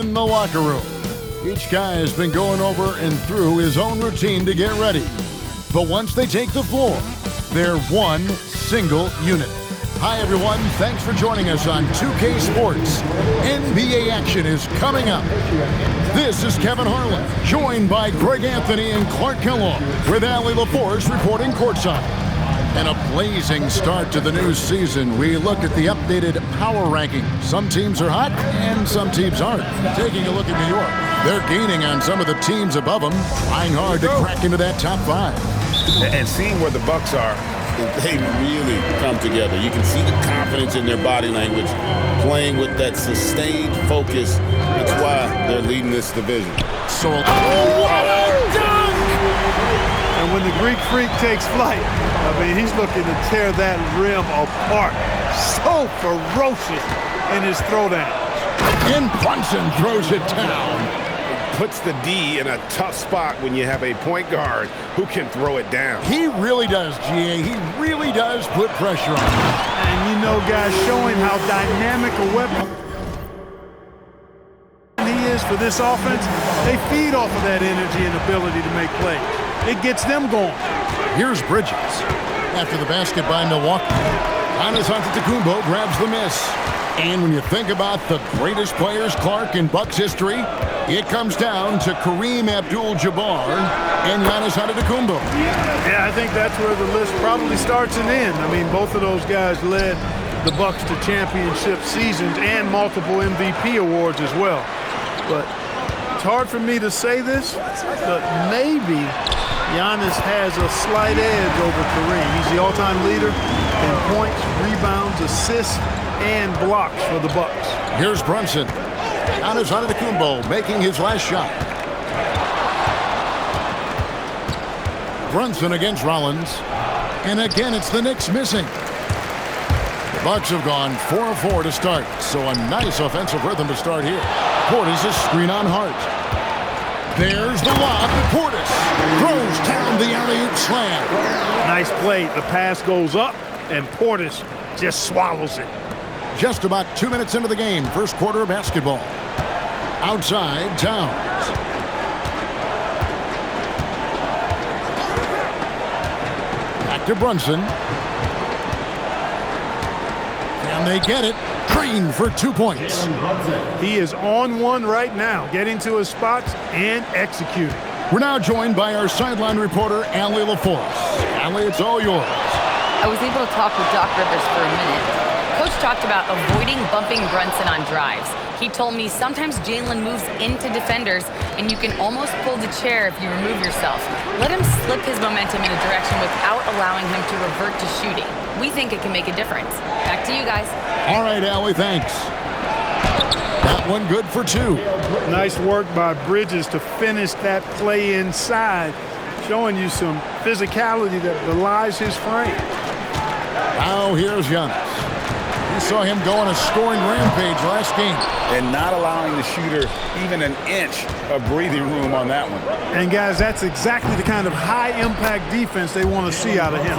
In the locker room, each guy has been going over and through his own routine to get ready. But once they take the floor, they're one single unit. Hi everyone, thanks for joining us on 2K Sports. NBA action is coming up. This is Kevin Harlan, joined by Greg Anthony and Clark Kellogg, with Allie LaForce reporting courtside. And a blazing start to the new season. We look at the updated power ranking. Some teams are hot and some teams aren't. Taking a look at New York, they're gaining on some of the teams above them, trying hard to crack into that top five. And seeing where the Bucks are, they really come together. You can see the confidence in their body language, playing with that sustained focus. That's why they're leading this division. So, what a dunk! And when the Greek Freak takes flight, I mean, he's looking to tear that rim apart. So ferocious in his throwdown. And Brunson throws it down. Puts the D in a tough spot when you have a point guard who can throw it down. He really does, GA. He really does put pressure on him. And you know, guys, showing how dynamic a weapon he is for this offense, they feed off of that energy and ability to make plays. It gets them going. Here's Bridges. After the basket by Milwaukee, Giannis Antetokounmpo grabs the miss. And when you think about the greatest players, Clark, in Bucks history, it comes down to Kareem Abdul-Jabbar and Giannis Antetokounmpo. Yeah, I think that's where the list probably starts and ends. I mean, both of those guys led the Bucks to championship seasons and multiple MVP awards as well. But it's hard for me to say this, but maybe Giannis has a slight edge over Kareem. He's the all-time leader in points, rebounds, assists, and blocks for the Bucks. Here's Brunson. Giannis Antetokounmpo making his last shot. Brunson against Rollins. And again, it's the Knicks missing. The Bucks have gone 4-4 to start, so a nice offensive rhythm to start here. Portis a screen on Hart. There's the lob to Portis. Throws down the alley-oop slam. Nice play. The pass goes up, and Portis just swallows it. Just about 2 minutes into the game, first quarter of basketball. Outside, Towns. Back to Brunson. And they get it. Green for 2 points. He is on one right now, getting to his spots and executing. We're now joined by our sideline reporter, Allie LaForce. Allie, it's all yours. I was able to talk with Doc Rivers for a minute. Coach talked about avoiding bumping Brunson on drives. He told me sometimes Jalen moves into defenders, and you can almost pull the chair if you remove yourself. Let him slip his momentum in a direction without allowing him to revert to shooting. We think it can make a difference. Back to you guys. All right, Allie, thanks. That one good for 2. Nice work by Bridges to finish that play inside, showing you some physicality that belies his frame. Now here's Giannis. We saw him go on a scoring rampage last game. And not allowing the shooter even an inch of breathing room on that one. And guys, that's exactly the kind of high-impact defense they want to see out of him.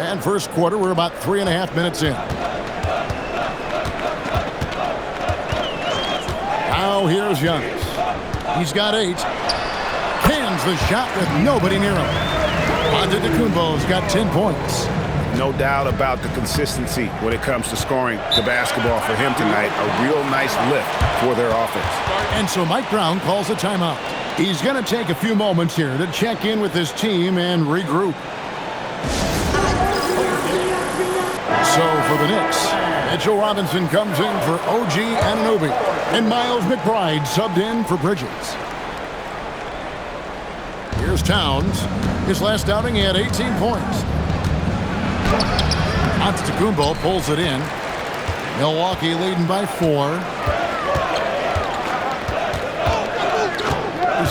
And first quarter, we're about 3.5 minutes in. Now here's Giannis. He's got 8. Cans the shot with nobody near him. Antetokounmpo's got 10 points. No doubt about the consistency when it comes to scoring the basketball for him tonight. A real nice lift for their offense. And so Mike Brown calls a timeout. He's going to take a few moments here to check in with his team and regroup. So for the Knicks, Mitchell Robinson comes in for OG Anunoby, and Miles McBride subbed in for Bridges. Here's Towns. His last outing, he had 18 points. Antetokounmpo pulls it in. Milwaukee leading by 4.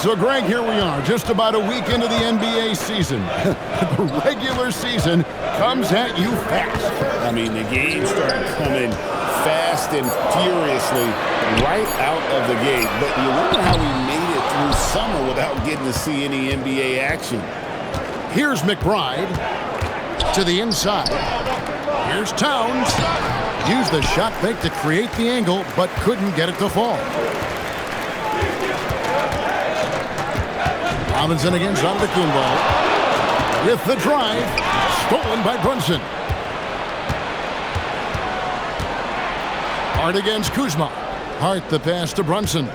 So, Greg, here we are, just about a week into the NBA season. The regular season comes at you fast. I mean, the games start coming fast and furiously right out of the gate. But you wonder how we made it through summer without getting to see any NBA action. Here's McBride to the inside. Here's Towns. Used the shot fake to create the angle, but couldn't get it to fall. Robinson against Antetokounmpo. With the drive. Stolen by Brunson. Hart against Kuzma. Hart the pass to Brunson.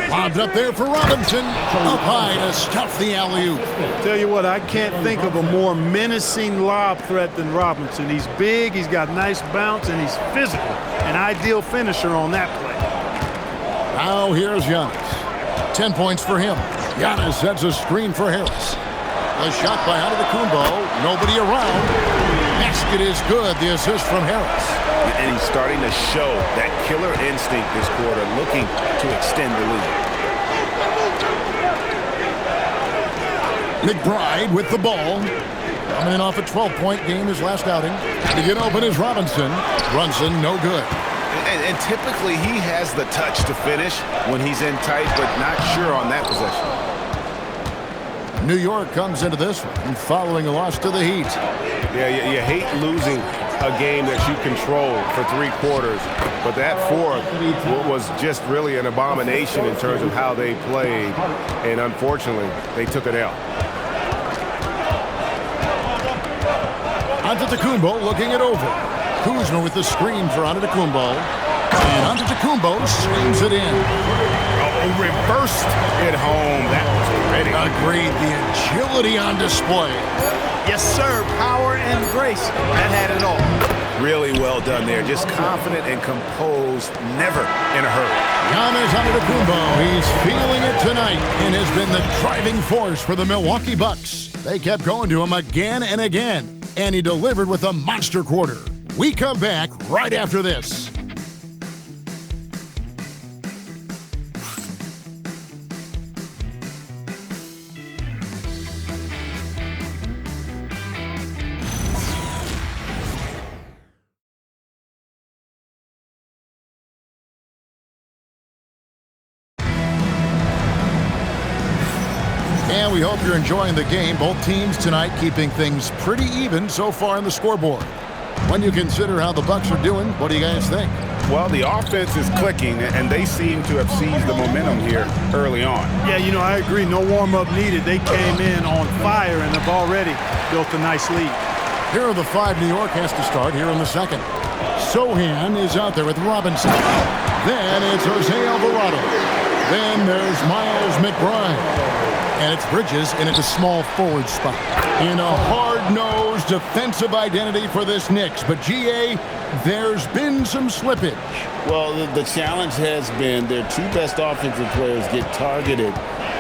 Lobbed up there for Robinson. Up high to stuff the alley-oop. Tell you what, I can't think of a more menacing lob threat than Robinson. He's big, he's got nice bounce, and he's physical. An ideal finisher on that play. Now here's Giannis. 10 points for him. Giannis sets a screen for Harris. A shot by Antetokounmpo. Nobody around. Basket is good. The assist from Harris. And he's starting to show that killer instinct this quarter, looking to extend the lead. McBride with the ball. Coming in off a 12-point game his last outing. To get open is Robinson. Brunson, no good. And typically he has the touch to finish when he's in tight, but not sure on that possession. New York comes into this one following a loss to the Heat. Yeah, you hate losing a game that you control for 3 quarters, but that fourth was just really an abomination in terms of how they played, and unfortunately, they took it out. Antetokounmpo looking it over. Kuzma with the screen for Antetokounmpo. And Antetokounmpo swings it in. Oh, reversed it home. That was pretty. Agreed. The agility on display. Yes, sir. Power and grace. That had it all. Really well done there. Just confident and composed, never in a hurry. Giannis Antetokounmpo, he's feeling it tonight and has been the driving force for the Milwaukee Bucks. They kept going to him again and again, and he delivered with a monster quarter. We come back right after this. And we hope you're enjoying the game. Both teams tonight keeping things pretty even so far in the scoreboard. When you consider how the Bucks are doing, what do you guys think? Well, the offense is clicking, and they seem to have seized the momentum here early on. Yeah, I agree. No warm-up needed. They came in on fire and have already built a nice lead. Here are the 5 New York has to start here in the second. Sohan is out there with Robinson. Then it's Jose Alvarado. Then there's Miles McBride. And it's Bridges in at the small forward spot. In a hard-nosed defensive identity for this Knicks. But, GA, there's been some slippage. Well, the challenge has been their 2 best offensive players get targeted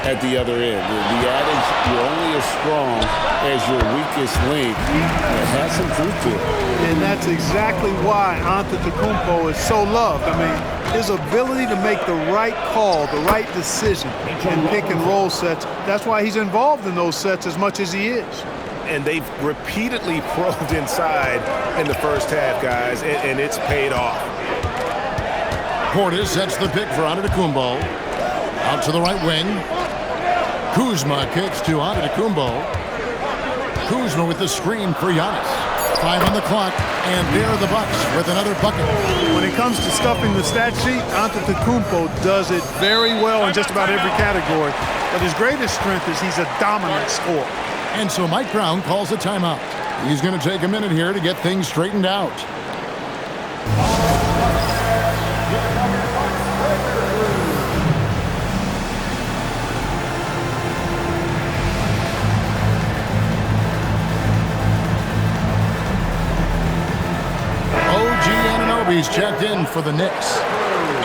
at the other end. The adage, you're only as strong as your weakest link, it has some truth to it. And that's exactly why Antetokounmpo is so loved. I mean, his ability to make the right call, the right decision in pick and roll sets, that's why he's involved in those sets as much as he is. And they've repeatedly probed inside in the first half, guys, and it's paid off. Portis sets the pick for Antetokounmpo. Out to the right wing. Kuzma kicks to Antetokounmpo. Kuzma with the screen for Giannis. 5 on the clock, and there are the Bucks with another bucket. When it comes to stuffing the stat sheet, Antetokounmpo does it very well in just about every category. But his greatest strength is he's a dominant scorer. And so Mike Brown calls a timeout. He's going to take a minute here to get things straightened out. He's checked in for the Knicks.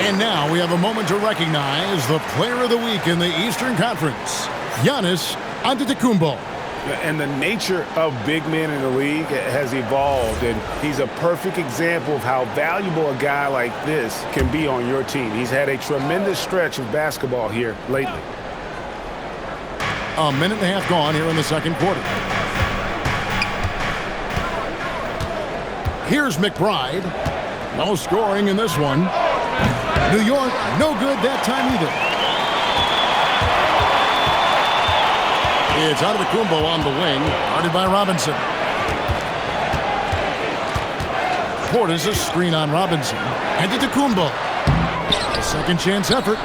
And now we have a moment to recognize the player of the week in the Eastern Conference, Giannis Antetokounmpo. And the nature of big men in the league has evolved, and he's a perfect example of how valuable a guy like this can be on your team. He's had a tremendous stretch of basketball here lately. A minute and a half gone here in the second quarter. Here's McBride. No scoring in this one. New York, no good that time either. It's Antetokounmpo on the wing, guarded by Robinson. Portis a screen on Robinson. Antetokounmpo. A second chance effort.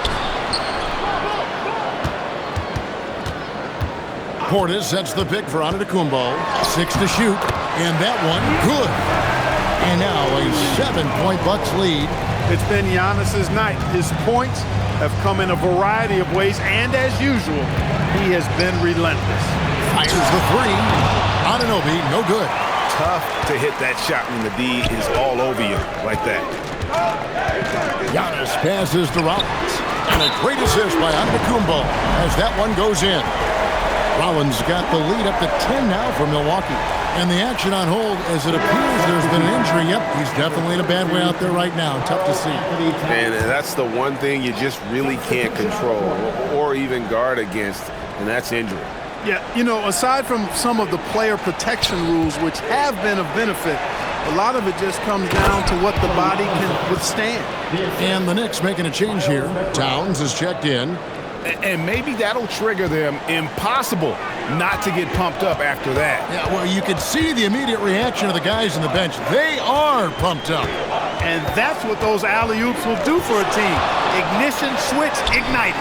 Portis sets the pick for Antetokounmpo. 6 to shoot. And that one, good. And now a 7-point Bucks lead. It's been Giannis's night. His points have come in a variety of ways, and as usual, he has been relentless. Fires the three. Anunoby, no good. Tough to hit that shot when the D is all over you like that. Giannis passes to Rollins. And a great assist by Antetokounmpo as that one goes in. Rollins got the lead up to 10 now for Milwaukee. And the action on hold as it appears there's been an injury. Yep, he's definitely in a bad way out there right now. Tough to see. And that's the one thing you just really can't control or even guard against, and that's injury. Yeah, you know, aside from some of the player protection rules, which have been of benefit, a lot of it just comes down to what the body can withstand. And the Knicks making a change here. Towns is checked in. And maybe that'll trigger them. Impossible not to get pumped up after that. Yeah, well, you could see the immediate reaction of the guys on the bench. They are pumped up. And that's what those alley-oops will do for a team. Ignition switch ignited.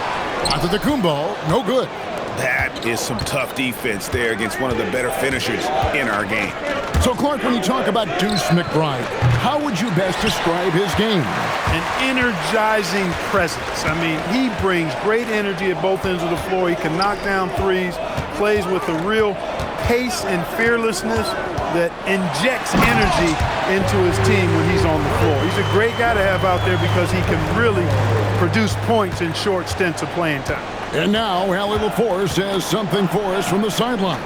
Antetokounmpo, no good. That is some tough defense there against one of the better finishers in our game. So, Clark, when you talk about Deuce McBride, how would you best describe his game? An energizing presence. I mean, he brings great energy at both ends of the floor. He can knock down threes, plays with a real pace and fearlessness that injects energy into his team when he's on the floor. He's a great guy to have out there because he can really produce points in short stints of playing time. And now, Allie Lepore says something for us from the sideline.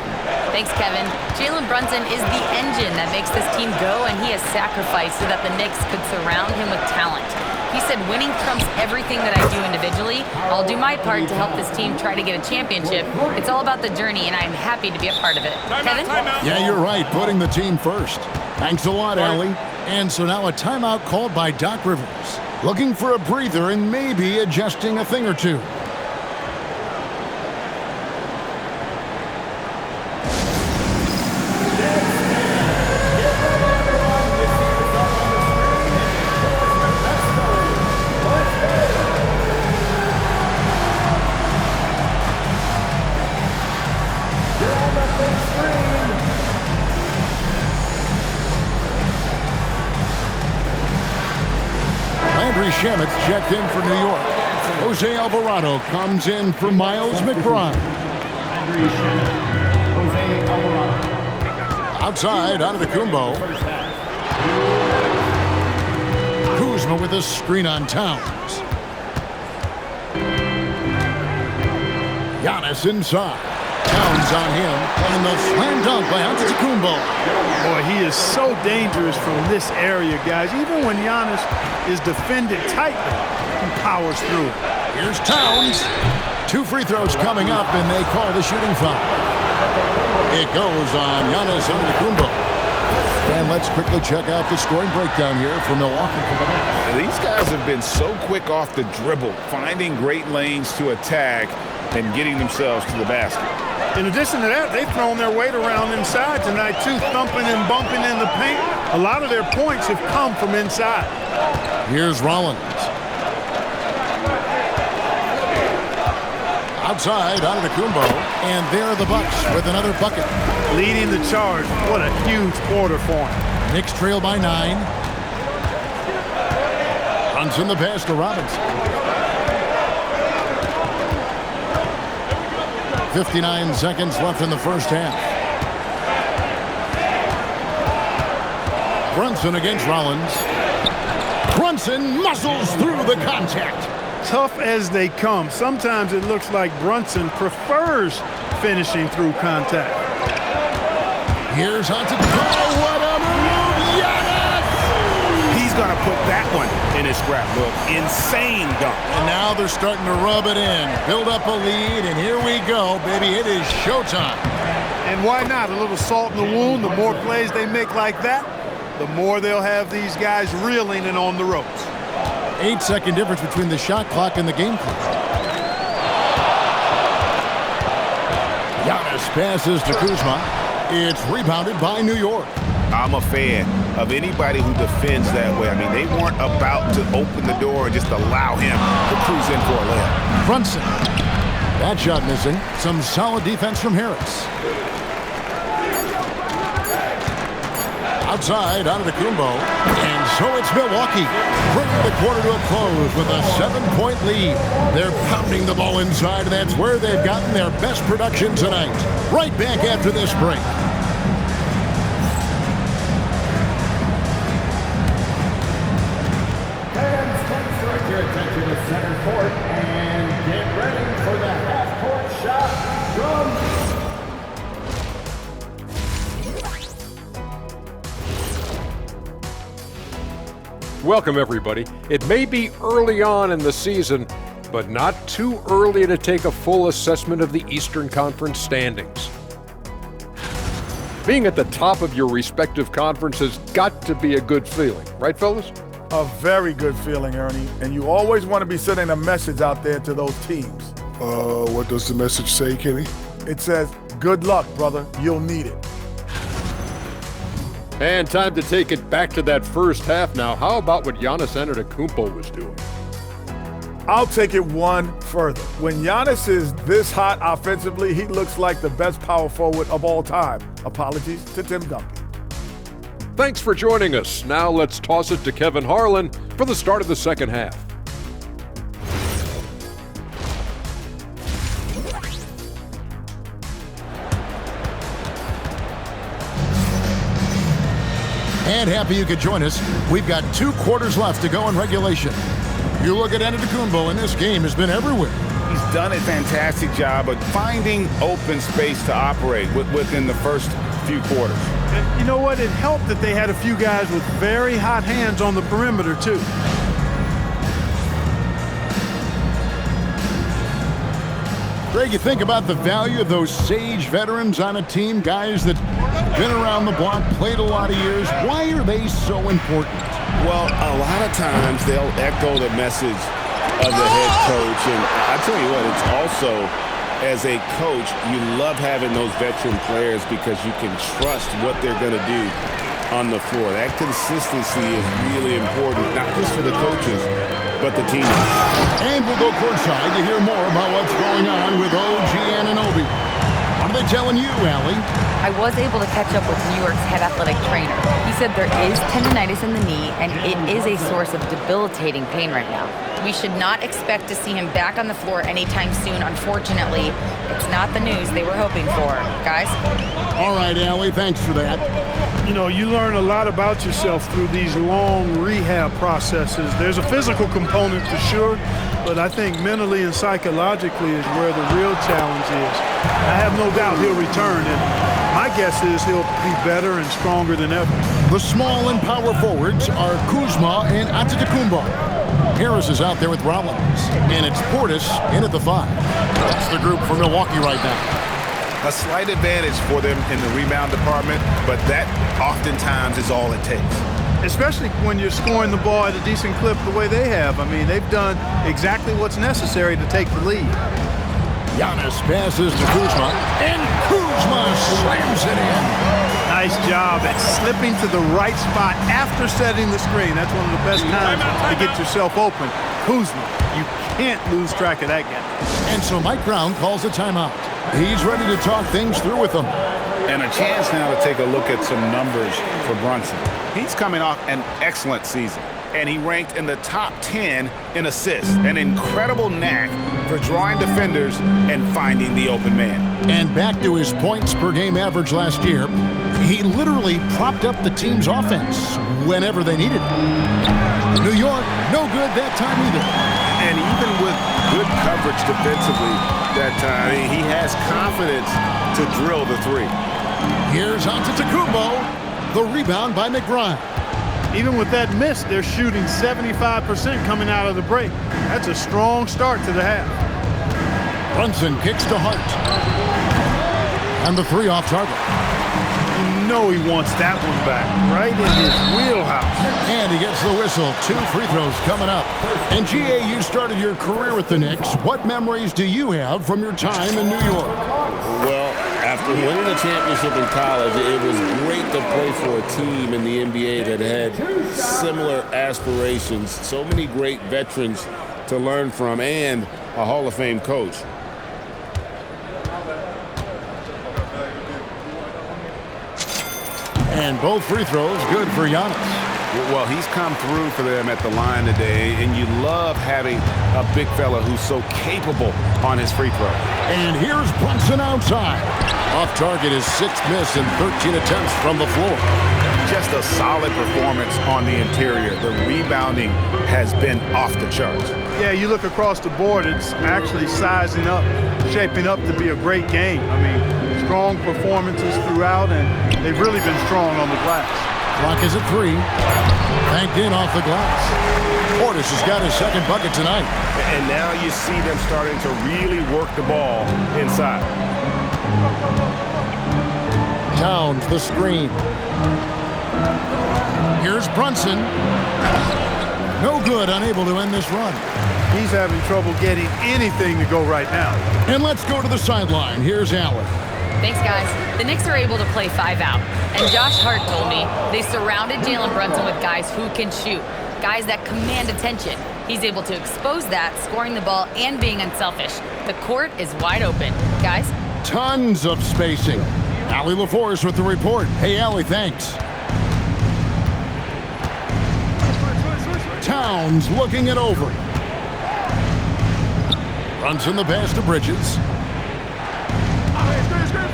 Thanks, Kevin. Jalen Brunson is the engine that makes this team go, and he has sacrificed so that the Knicks could surround him with talent. He said, winning trumps everything that I do individually. I'll do my part to help this team try to get a championship. It's all about the journey, and I'm happy to be a part of it. Kevin? Yeah, you're right, putting the team first. Thanks a lot, Allie. And so now a timeout called by Doc Rivers. Looking for a breather and maybe adjusting a thing or two. Shamit's checked in for New York. Jose Alvarado comes in for Miles McBride. Outside, Antetokounmpo. Kuzma with a screen on Towns. Giannis inside. Towns on him, and the slam dunk by Antetokounmpo. Boy, he is so dangerous from this area, guys. Even when Giannis is defended tightly, he powers through it. Here's Towns. 2 free throws coming up, and they call the shooting foul. It goes on Giannis Antetokounmpo. And let's quickly check out the scoring breakdown here for Milwaukee. These guys have been so quick off the dribble, finding great lanes to attack and getting themselves to the basket. In addition to that, they've thrown their weight around inside tonight, too, thumping and bumping in the paint. A lot of their points have come from inside. Here's Rollins. Outside, Antetokounmpo, and there are the Bucks with another bucket. Leading the charge. What a huge quarter for him. Knicks trail by 9. Brunson the pass to Robinson. 59 seconds left in the first half. Brunson against Rollins. Brunson muscles through the contact. Tough as they come. Sometimes it looks like Brunson prefers finishing through contact. Here's Antetokounmpo. What a move, Giannis! He's going to put that one in his scrapbook. Insane dunk. And now they're starting to rub it in. Build up a lead, and here we go, baby. It is showtime. And why not? A little salt in the wound. The more plays they make like that, the more they'll have these guys reeling and on the ropes. 8-second difference between the shot clock and the game clock. Giannis passes to Kuzma. It's rebounded by New York. I'm a fan of anybody who defends that way. I mean, they weren't about to open the door and just allow him to cruise in for a layup. Brunson. That shot missing. Some solid defense from Harris. Outside, Antetokounmpo. And so it's Milwaukee, bringing the quarter to a close with a 7-point lead. They're pounding the ball inside, and that's where they've gotten their best production tonight. Right back after this break. Fans, let's direct your attention to center court and get ready for the half-court shot from... Welcome, everybody. It may be early on in the season, but not too early to take a full assessment of the Eastern Conference standings. Being at the top of your respective conference has got to be a good feeling, right, fellas? A very good feeling, Ernie. And you always want to be sending a message out there to those teams. What does the message say, Kenny? It says, good luck, brother. You'll need it. And time to take it back to that first half now. How about what Giannis Antetokounmpo was doing? I'll take it one further. When Giannis is this hot offensively, he looks like the best power forward of all time. Apologies to Tim Duncan. Thanks for joining us. Now let's toss it to Kevin Harlan for the start of the second half. And happy you could join us. We've got 2 quarters left to go in regulation. You look at Antetokounmpo, and this game has been everywhere. He's done a fantastic job of finding open space to operate within the first few quarters. And you know what? It helped that they had a few guys with very hot hands on the perimeter, too. Greg, you think about the value of those sage veterans on a team, guys that been around the block, played a lot of years. Why are they so important? Well, a lot of times they'll echo the message of the head coach. And I tell you what, it's also, as a coach, you love having those veteran players because you can trust what they're going to do on the floor. That consistency is really important, not just for the coaches, but the team. And we'll go courtside to hear more about what's going on with OG Anunoby. What are they telling you, Allie? I was able to catch up with New York's head athletic trainer. He said there is tendinitis in the knee, and it is a source of debilitating pain right now. We should not expect to see him back on the floor anytime soon, unfortunately. It's not the news they were hoping for. Guys? All right, Allie, thanks for that. You know, you learn a lot about yourself through these long rehab processes. There's a physical component for sure, but I think mentally and psychologically is where the real challenge is. I have no doubt he'll return, and my guess is he'll be better and stronger than ever. The small and power forwards are Kuzma and Antetokounmpo. Harris is out there with Rollins, and it's Portis in at the 5. That's the group for Milwaukee right now. A slight advantage for them in the rebound department, but that oftentimes is all it takes. Especially when you're scoring the ball at a decent clip the way they have. I mean, they've done exactly what's necessary to take the lead. Giannis passes to Kuzma, and Kuzma slams it in. Nice job at slipping to the right spot after setting the screen. That's one of the best times to get yourself open. Kuzma, you can't lose track of that guy. And so Mike Brown calls a timeout. He's ready to talk things through with them. And a chance now to take a look at some numbers for Brunson. He's coming off an excellent season, and he ranked in the top 10 in assists. An incredible knack for drawing defenders and finding the open man. And back to his points per game average last year, he literally propped up the team's offense whenever they needed it. New York, no good that time either. And even with good coverage defensively that time, he has confidence to drill the 3. Here's Antetokounmpo, the rebound by McBride. Even with that miss, they're shooting 75% coming out of the break. That's a strong start to the half. Brunson kicks to Hart. And the 3 off target. You know he wants that one back, right in his wheelhouse. And he gets the whistle. 2 free throws coming up. And GA, you started your career with the Knicks. What memories do you have from your time in New York? Well, After winning a championship in college, it was great to play for a team in the NBA that had similar aspirations, so many great veterans to learn from, and a Hall of Fame coach. And both free throws good for Giannis. Well, he's come through for them at the line today, and you love having a big fella who's so capable on his free throw. And here's Brunson outside. Off target, his 6th miss in 13 attempts from the floor. Just a solid performance on the interior. The rebounding has been off the charts. Yeah, you look across the board, it's actually sizing up, shaping up to be a great game. I mean, strong performances throughout, and they've really been strong on the glass. Clock is at 3. Banked in off the glass. Portis has got his 2nd bucket tonight. And now you see them starting to really work the ball inside. Towns the screen. Here's Brunson. No good, unable to end this run. He's having trouble getting anything to go right now. And let's go to the sideline. Here's Allen. Thanks, guys. The Knicks are able to play 5 out. And Josh Hart told me they surrounded Jalen Brunson with guys who can shoot, guys that command attention. He's able to expose that, scoring the ball and being unselfish. The court is wide open. Guys? Tons of spacing. Allie LaForce with the report. Hey, Allie, thanks. Towns looking it over. Brunson the pass to Bridges.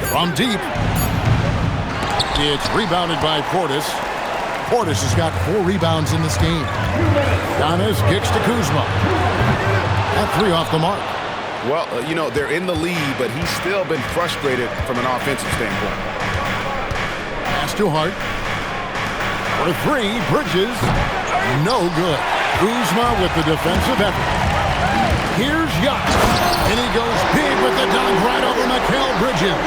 From deep. It's rebounded by Portis. Portis has got 4 rebounds in this game. Giannis kicks to Kuzma. That 3 off the mark. Well, you know, they're in the lead, but he's still been frustrated from an offensive standpoint. Pass to Hart. For 3, Bridges. No good. Kuzma with the defensive effort. Here's Yacht. And he goes big with the dunk right over Mikal Bridges.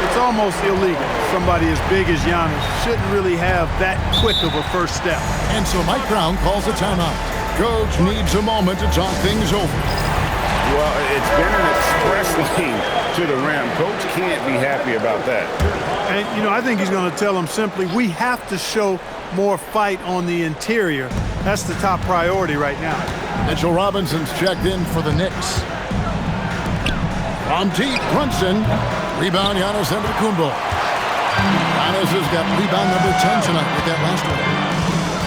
It's almost illegal. Somebody as big as Giannis shouldn't really have that quick of a first step. And so Mike Brown calls a timeout. Coach needs a moment to talk things over. Well, it's been an express lane to the rim. Coach can't be happy about that. And, you know, I think he's going to tell them simply, we have to show more fight on the interior. That's the top priority right now. Mitchell Robinson's checked in for the Knicks. From deep, Brunson. Rebound, Giannis Antetokounmpo. Giannis has got rebound number 10 tonight with that last one.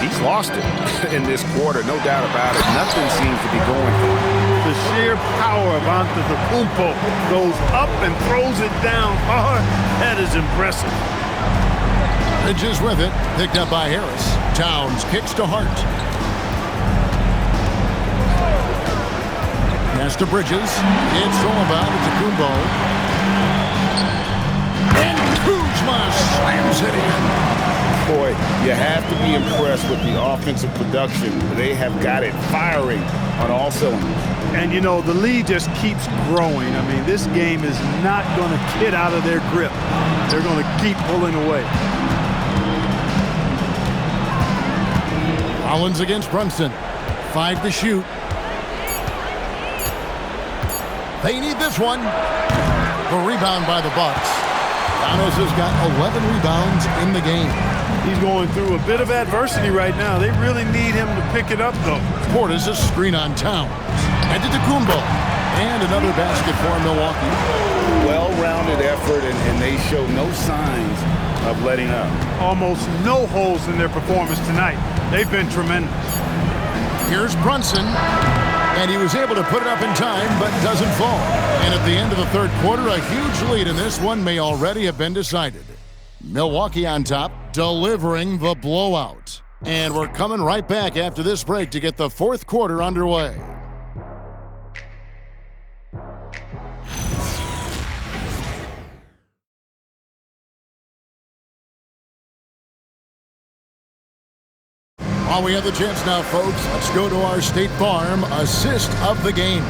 He's lost it in this quarter, no doubt about it. Nothing seems to be going for him. The sheer power of Antetokounmpo goes up and throws it down hard. That is impressive. Bridges with it, picked up by Harris. Towns kicks to Hart. Pass to Bridges. It's thrown about to Kumbo. And Kuzma slams it in. Boy, you have to be impressed with the offensive production. They have got it firing on all cylinders. And, you know, the lead just keeps growing. I mean, this game is not going to get out of their grip. They're going to keep pulling away. Collins against Brunson. 5 to shoot. They need this one. The rebound by the Bucks. Giannis has got 11 rebounds in the game. He's going through a bit of adversity right now. They really need him to pick it up, though. Portis a screen on Towns. Antetokounmpo. And another basket for Milwaukee. Well-rounded effort, and they show no signs of letting up. Almost no holes in their performance tonight. They've been tremendous. Here's Brunson. And he was able to put it up in time, but doesn't fall. And at the end of the third quarter, a huge lead in this one may already have been decided. Milwaukee on top, delivering the blowout. And we're coming right back after this break to get the fourth quarter underway. While we have the chance now, folks, let's go to our State Farm assist of the game.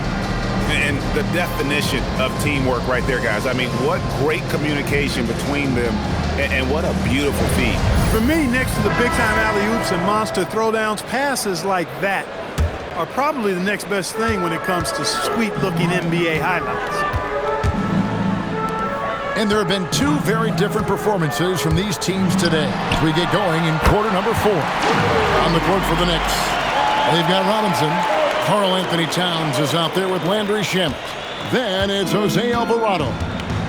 And the definition of teamwork right there, guys. I mean, what great communication between them, and what a beautiful feat. For me, next to the big-time alley-oops and monster throwdowns, passes like that are probably the next best thing when it comes to sweet-looking NBA highlights. And there have been two very different performances from these teams today as we get going in quarter number 4. On the court for the Knicks, they've got Robinson. Karl Anthony Towns is out there with Landry Shamet. Then it's Jose Alvarado.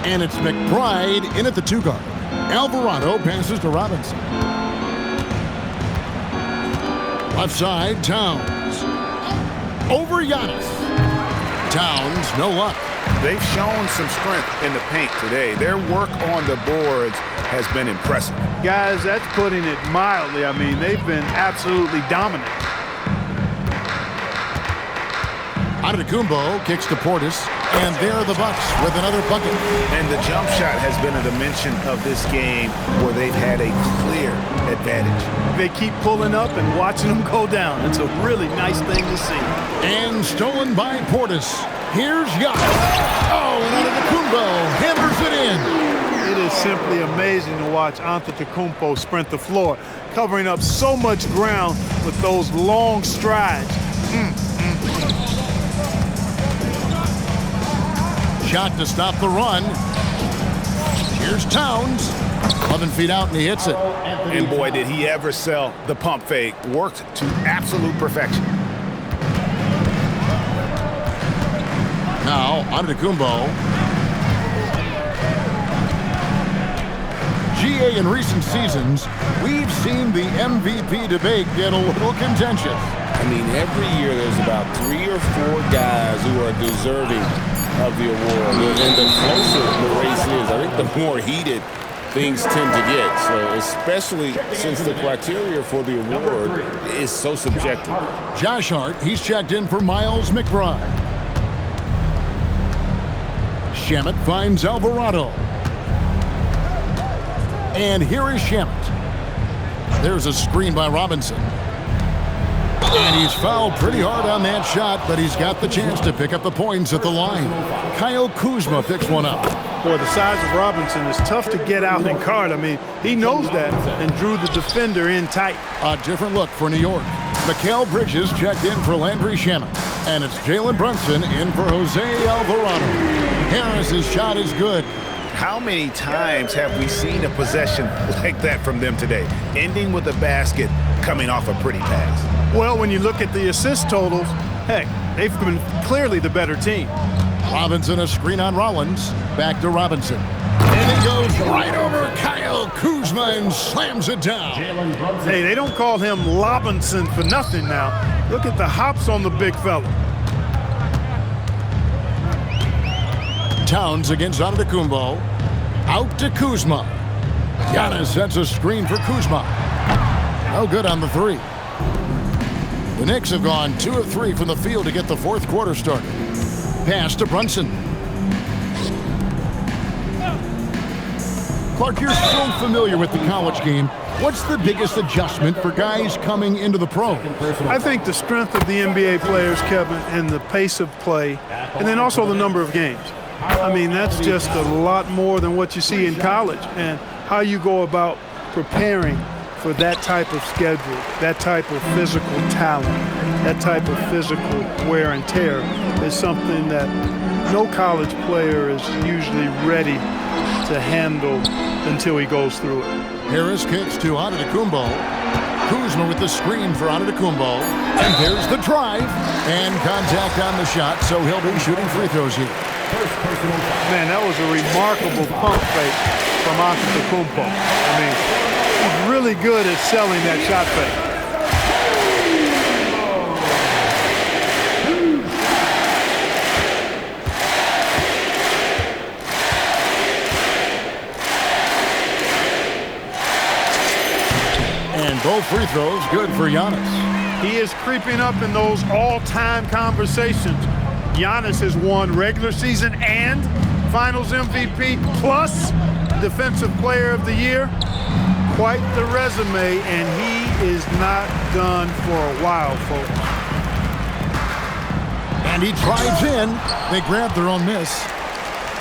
And it's McBride in at the 2 guard. Alvarado passes to Robinson. Left side, Towns. Over Giannis. Towns, no luck. They've shown some strength in the paint today. Their work on the boards has been impressive. Guys, that's putting it mildly. I mean, they've been absolutely dominant. Antetokounmpo kicks to Portis, and there are the Bucks with another bucket. And the jump shot has been a dimension of this game where they've had a clear advantage. They keep pulling up and watching them go down. It's a really nice thing to see. And stolen by Portis. Here's Giannis. Oh, and Antetokounmpo hammers it in. It is simply amazing to watch Antetokounmpo sprint the floor, covering up so much ground with those long strides. Shot to stop the run. Here's Towns. 11 feet out, and he hits it. And boy, did he ever sell the pump fake. Worked to absolute perfection. Now, Antetokounmpo. GA, in recent seasons, we've seen the MVP debate get a little contentious. I mean, every year there's about 3 or 4 guys who are deserving of the award. And the closer the race is, I think the more heated things tend to get. So especially since the criteria for the award is so subjective. Josh Hart, he's checked in for Miles McBride. Shamet finds Alvarado. And here is Shamet. There's a screen by Robinson. And he's fouled pretty hard on that shot, but he's got the chance to pick up the points at the line. Kyle Kuzma picks one up. Boy, the size of Robinson is tough to get out and guard. I mean, he knows that and drew the defender in tight. A different look for New York. Mikal Bridges checked in for Landry Shamet. And it's Jalen Brunson in for Jose Alvarado. Harris's shot is good. How many times have we seen a possession like that from them today? Ending with a basket, coming off a pretty pass. Well, when you look at the assist totals, heck, they've been clearly the better team. Robinson, a screen on Rollins. Back to Robinson. And he goes right over Kyle Kuzma and slams it down. Hey, they don't call him Lobinson for nothing now. Look at the hops on the big fella. Towns against Antetokounmpo. Out to Kuzma. Giannis sets a screen for Kuzma. No good on the 3. The Knicks have gone 2 of 3 from the field to get the 4th quarter started. Pass to Brunson. Clark, you're so familiar with the college game. What's the biggest adjustment for guys coming into the pros? I think the strength of the NBA players, Kevin, and the pace of play, and then also the number of games. I mean, that's just a lot more than what you see in college, and how you go about preparing for that type of schedule, that type of physical talent, that type of physical wear and tear is something that no college player is usually ready to handle until he goes through it. Harris kicks to Antetokounmpo. Kuzma with the screen for Antetokounmpo. And there's the drive. And contact on the shot, so he'll be shooting free throws here. Man, that was a remarkable pump fake from Antetokounmpo. I mean, he's really good at selling that shot fake. And both free throws good for Giannis. He is creeping up in those all-time conversations. Giannis has won regular season and Finals MVP plus Defensive Player of the Year. Quite the resume, and he is not done for a while, folks. And he drives in. They grab their own miss.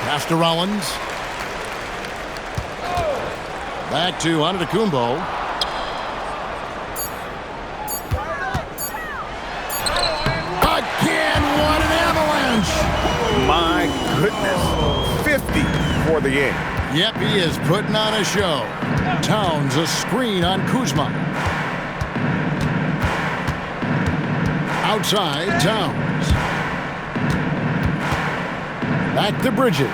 Pass to Rollins. Back to Antetokounmpo. Again, what an avalanche! My goodness, 50 for the game. Yep, he is putting on a show. Towns a screen on Kuzma. Outside, Towns. Back to Bridges.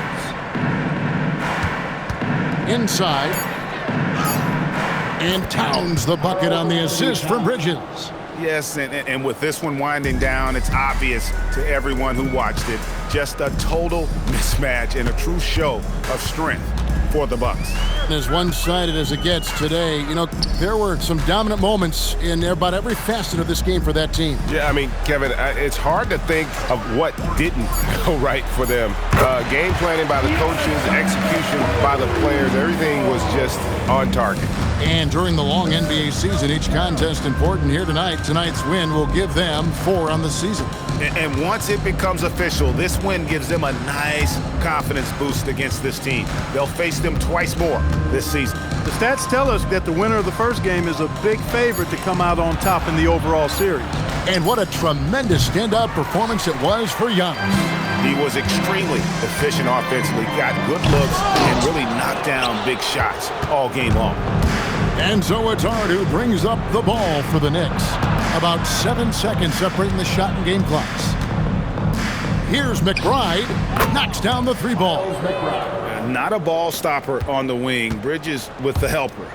Inside. And Towns the bucket on the assist from Bridges. Yes, and with this one winding down, it's obvious to everyone who watched it. Just a total mismatch and a true show of strength for the Bucks. As one-sided as it gets today, you know, there were some dominant moments in about every facet of this game for that team. Yeah, I mean, Kevin, it's hard to think of what didn't go right for them. Game planning by the coaches, execution by the players, everything was just on target. And during the long NBA season, each contest important here tonight. Tonight's win will give them 4 on the season. And once it becomes official, this win gives them a nice confidence boost against this team. They'll face them twice more this season. The stats tell us that the winner of the first game is a big favorite to come out on top in the overall series. And what a tremendous standout performance it was for Giannis. He was extremely efficient offensively, got good looks, and really knocked down big shots all game long. And so it's Hart who brings up the ball for the Knicks. About 7 seconds separating the shot and game clocks. Here's McBride, knocks down the 3 ball. Not a ball stopper on the wing. Bridges with the helper.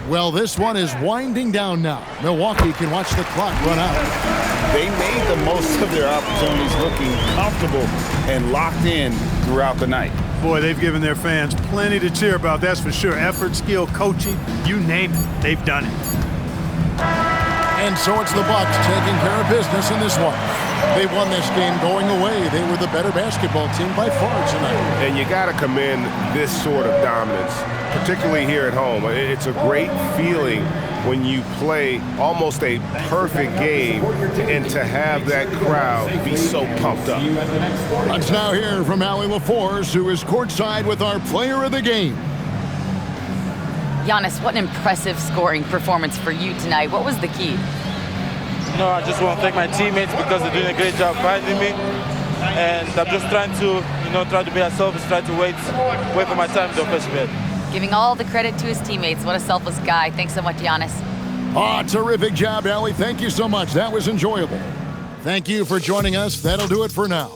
Well, this one is winding down now. Milwaukee can watch the clock run out. They made the most of their opportunities, looking comfortable and locked in throughout the night. Boy, they've given their fans plenty to cheer about, that's for sure. Effort, skill, coaching, you name it, they've done it. And so it's the Bucks taking care of business in this one. They won this game going away. They were the better basketball team by far tonight. And you got to commend this sort of dominance, particularly here at home. It's a great feeling when you play almost a perfect game and to have that crowd be so pumped up. Let's now hear from Allie LaForce, who is courtside with our player of the game. Giannis, what an impressive scoring performance for you tonight. What was the key? No, I just want to thank my teammates because they're doing a great job guiding me. And I'm just trying to be selfish, try to wait for my time to offensive end. Giving all the credit to his teammates. What a selfless guy. Thanks so much, Giannis. Oh, terrific job, Allie. Thank you so much. That was enjoyable. Thank you for joining us. That'll do it for now.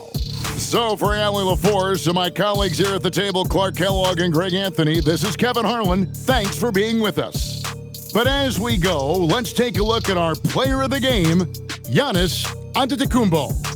So for Allie LaForce and my colleagues here at the table, Clark Kellogg and Greg Anthony, this is Kevin Harlan. Thanks for being with us. But as we go, let's take a look at our player of the game, Giannis Antetokounmpo.